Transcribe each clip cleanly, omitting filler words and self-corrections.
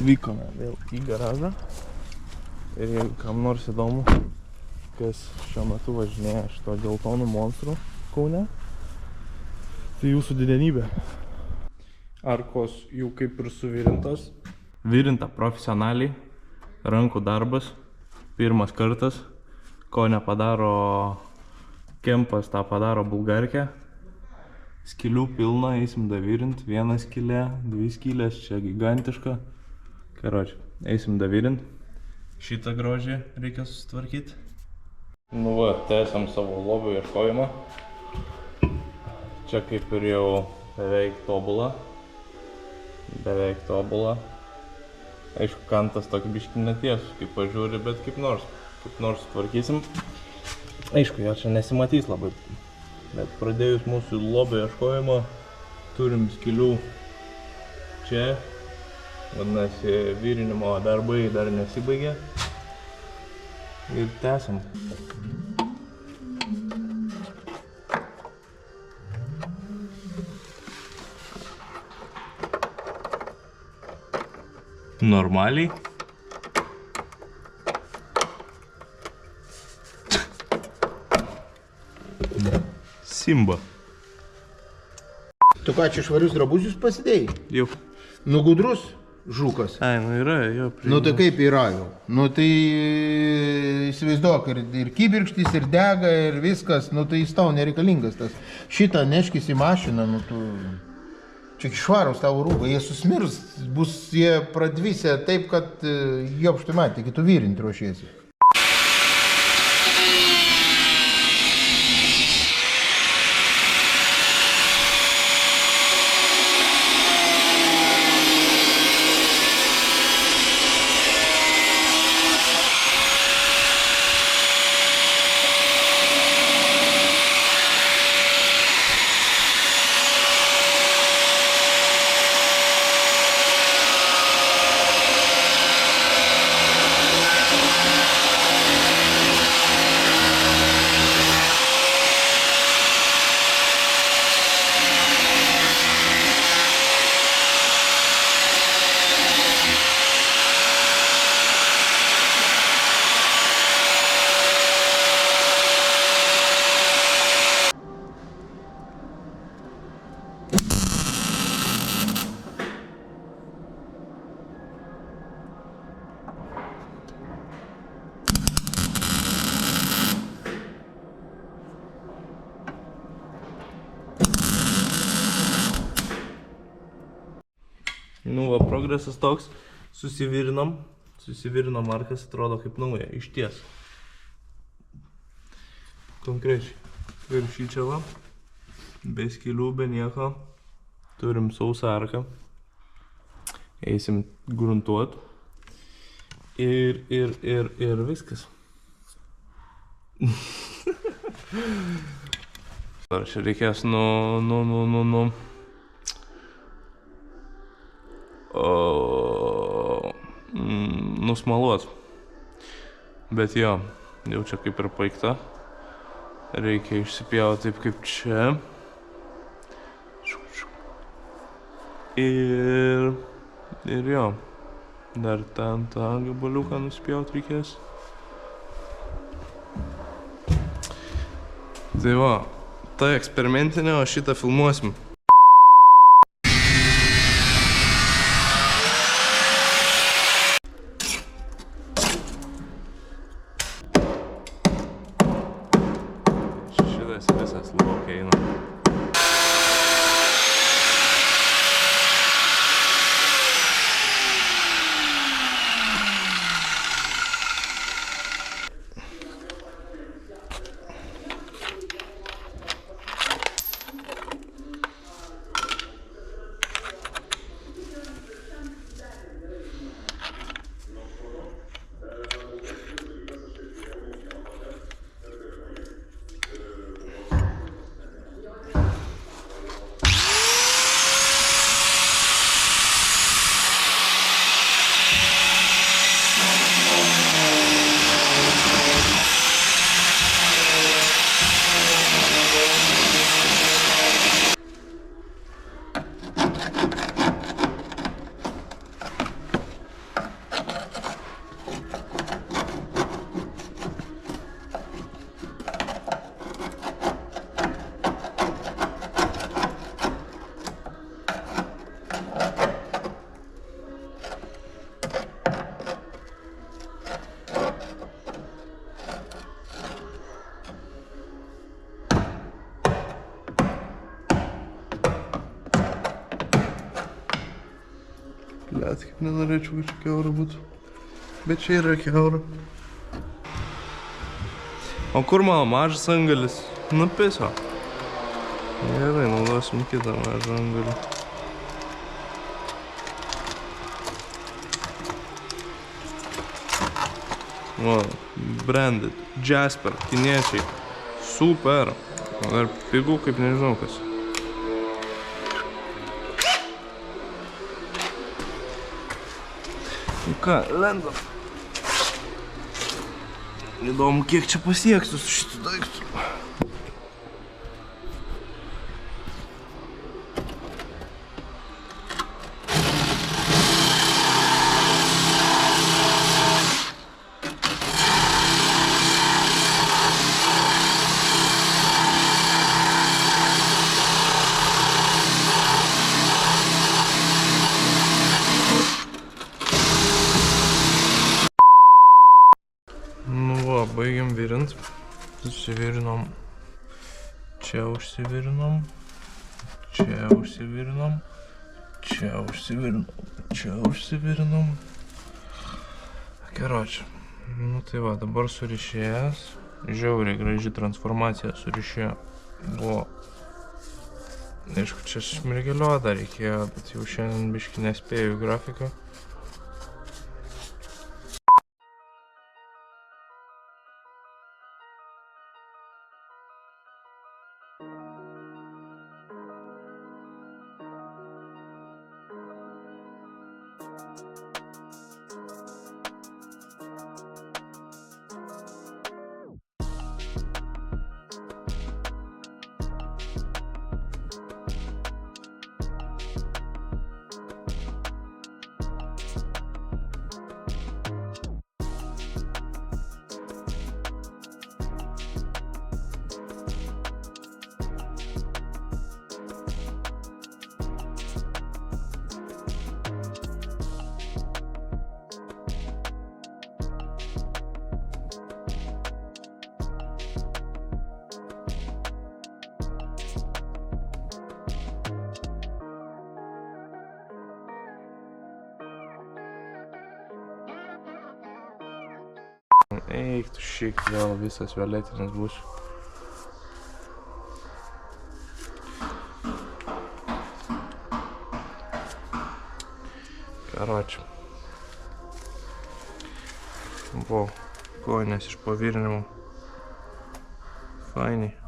Atvykome vėl į garažą ir jeigu kam nors įdomu, kas šiuo metu važinėja šito geltonų monstrų Kaune, tai jūsų didenybė. Arkos jų kaip ir suvirintos. Virinta profesionaliai, rankų darbas, pirmas kartas, ko nepadaro kempas, tą padaro bulgarkė. Skilių pilna, eisim davirint, viena skylė, dvi skylės, čia gigantiška. Karoči, eisim davirint. Šitą grožį reikia susitvarkyti. Nu va, tęsiam savo lobio ieškojimą. Čia kaip ir jau beveik tobula. Beveik tobula. Aišku, kantas tokį biškį netiesus, kaip pažiūri, bet kaip nors sutvarkysim. Aišku, jo čia nesimatys labai. Bet pradėjus mūsų lobio ieškojimą, turim skylių čia. Vadinasi, virinimo darbai dar nesibaigė. Ir tęsiam. Normaliai. Simba. Tu ką, čia švarius drabužius pasidėjai? Jau. Nu gudrus žukas. Ai, nu yra, jo. Nu tai kaip yra jau? Nu tai įsivaizduok, ir kibirkštys, ir dega, ir viskas, nu tai jis tau nereikalingas tas. Šitą neškis į mašiną, nu tu... Čia švarus tavo rūbai, jie susmirs, bus jie pradvisę taip, kad jopštai matė, kai tu virinti ruošiesi. Nu va, progresas toks, susivirinom markas, atrodo kaip nauja, išties. Konkrečiai, viršį čia va, be skylių, be nieko, turim sausą arką, eisim gruntuot ir viskas. Dar čia reikės nusmaluot. Bet jo, jau čia kaip ir paikta. Reikia išsipjauti taip kaip čia. Ir jo, dar ten tą gabaliuką nuspjauti reikės. Tai va, ta eksperimentinė, o šitą filmuosim. Visas laukia eina. Blet, kaip nenorėčiau, kad čia kiaura būtų. Bet čia yra kiaura. O kur mano mažas angalis? Nupiso. Gerai, naudosim kitą mažą angalį. O, branded, Jasper, kiniečiai. Super. Dar pigų, kaip nežinau kas. Nu ką, lendam. Įdomu, kiek čia pasieksiu su šitų daiktų. Baigiam virint, susivirinom, čia užsivirinom, čia užsivirinom, čia užsivirinom, čia užsivirinom. Karoči, nu tai va, dabar surišėjęs, žiauriai graži transformacija surišėjo, buvo, aišku, čia šmirgeliuota reikėjo, bet jau šiandien biškį nespėjau į grafiką. Eik tu šik, vėl visas violetinis bus. Karoči. Buvo kojinės iš pavirinimo. Fainiai.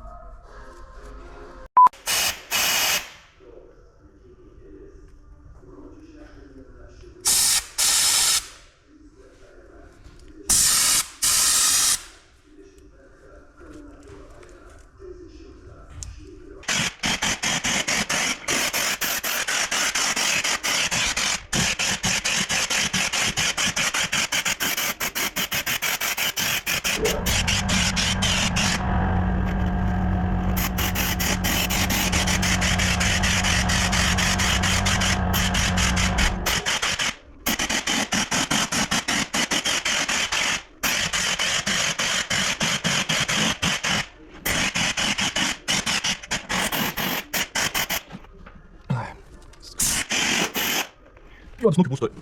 Juodas nukiu būstoj.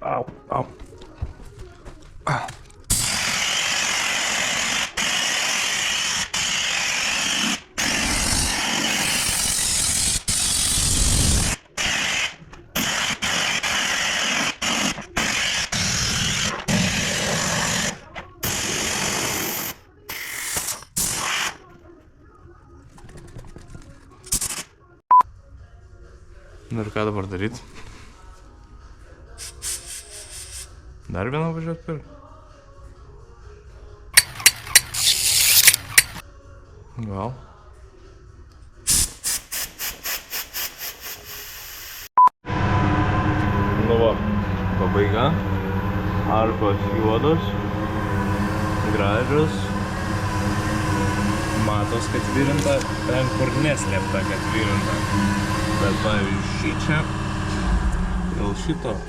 Au, au. Ir ką dabar daryt? Dar vieną važiuot pirkti. Gal. Nu va, pabaiga. Arkos juodos, gražios. Matos, kad virinta, ten kur neslėpta, kad virinta. Bet pavyzdžiui, čia dėl šito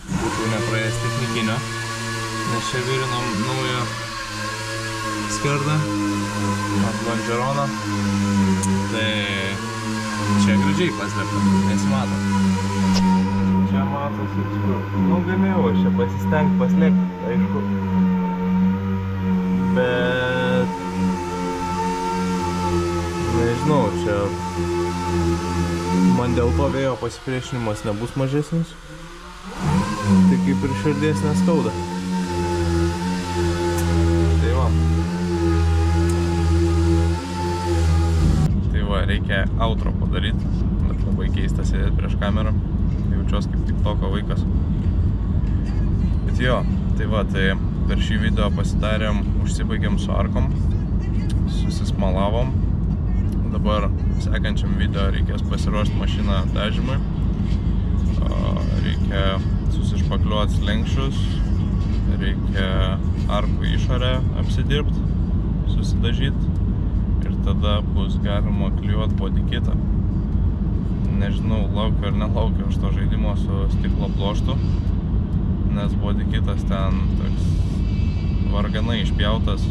būtų nepraėjęs technikinio, nes čia virinom naują skardą ant lonžerono. Tai čia gražiai paslėpta, nesimato. Čia matosi, nu galėjau aš čia pasistengti paslėpti, aišku. Bet nežinau, čia man dėl to vėjo pasipriešinimas nebus mažesnis. Tai kaip ir širdies neskauda. Tai va. Tai va, reikia outro padaryti, bet labai keista sėdėti prieš kamerą. Jaučiuos kaip TikToko vaikas. Bet jo, tai va, tai per šį video pasidarėm, užsibaigėm su arkom, susismalavom. Dabar sekančiam video reikės pasiruošti mašiną dažymui. Reikia susišpakliuoti slenkščius, reikia arkų išorę apsidirbti, susidažyti ir tada bus galima klijuoti bodykitą. Nežinau, laukiu ar nelaukiu aš to žaidimo su stiklo pluoštu, nes bodykitas ten toks varganai išpjautas,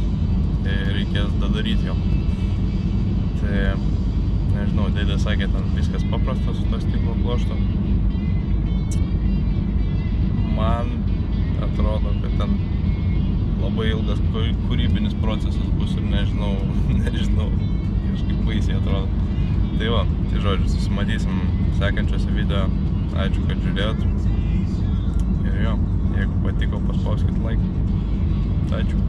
tai reikės dadaryti jo. Tai, nežinau, dėdė sakė, ten viskas paprasta su to stiklo pluoštu. Man atrodo, kad ten labai ilgas kūrybinis procesas bus ir nežinau, kažkaip baisiai atrodo. Tai va, tai žodžiu, susimatysim sekančiose video. Ačiū, kad žiūrėjot. Ir jo, jeigu patiko, paspauskit like. Ačiū.